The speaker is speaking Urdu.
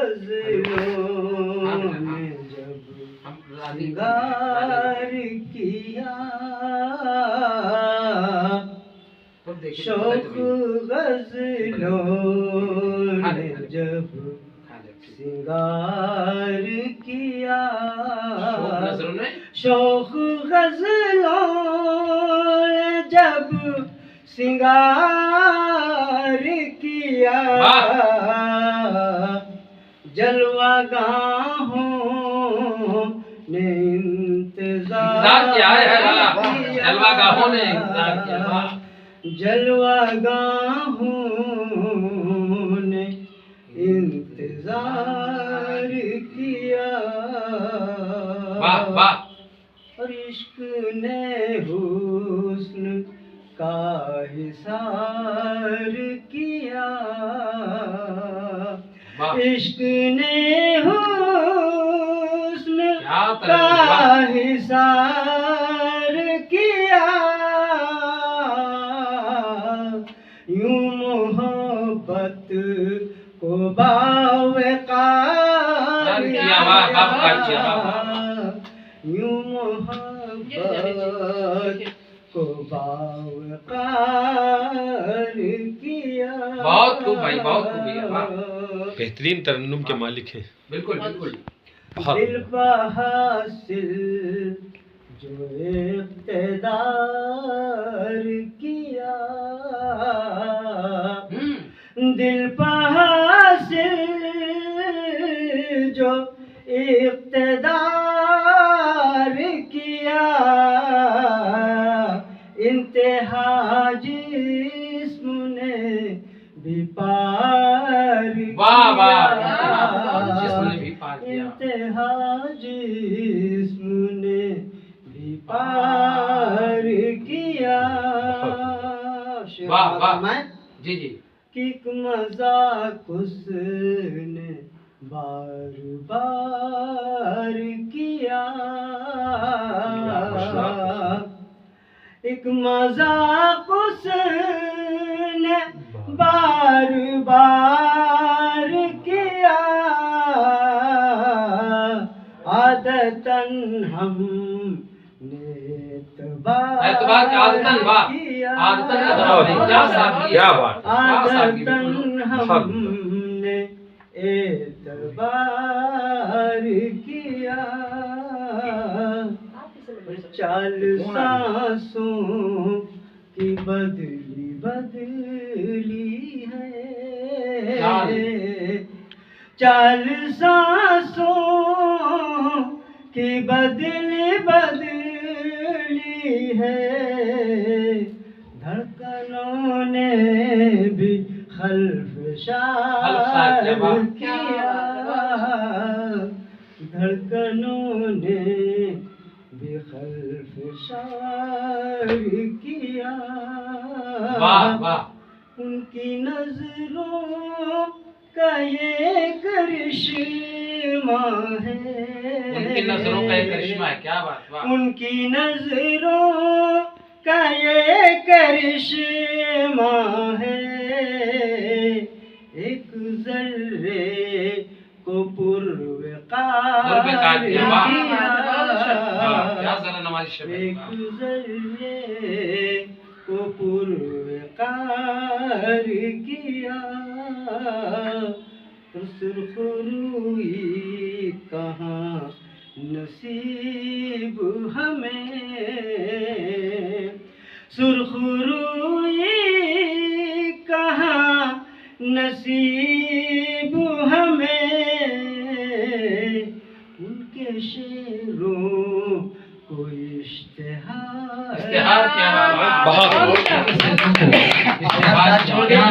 غزلوں نے جب سنگار کیا، شوق غزلوں نے جب سنگار کیا، شوق غزلوں نے جب سنگار کیا، جلوہ گاہوں نے انتظار کیا، جلوہ گاہوں نے انتظار کیا، جلوہ گاہوں نے انتظار کیا، اور عشق نے حسن کا حصار کیا، عشق نے حسن کا حصار کیا، یوں محبت کو باوقار کیا، یوں محبت کو باوقار کیا۔ بہت خوب بھائی، بہت خوب، بہترین ترنم کے مالک ہیں۔ بالکل بالکل۔ دل پہ حاصل جو اقتدار کیا، دل پہ حاصل جو اقتدار کیا، انتہا جسم نے بھی پار کیا، انتہا جسم نے بھی پار کیا، جی جی، کہ ایک مذاق اس نے بار بار کیا، ایک مذاق اس نے بار بار کیا، عادتاً ہم نے اعتبار کیا، عادتاً ہم نے اعتبار کیا، چال سانسوں کی بدلی بدلی ہے، چال سانسوں کی بدلی بدلی ہے، دھڑکنوں نے بھی خلفشار کیا، دھڑکنوں نے بھی خلفشار کیا، ان کی نظروں کا یہ کرشمہ ہے، ان کی نظروں کا یہ کرشمہ ہے، کیا بات، ان کی نظروں کا یہ کرشمہ ہے، ایک ذرے کو پروقار کیا، ایک ذرے کو پروقار کیا، سرخ روئی کہاں نصیب ہمیں، سرخ روئی کہاں نصیب ہمیں، ان کے شعروں کو اشتہار کیا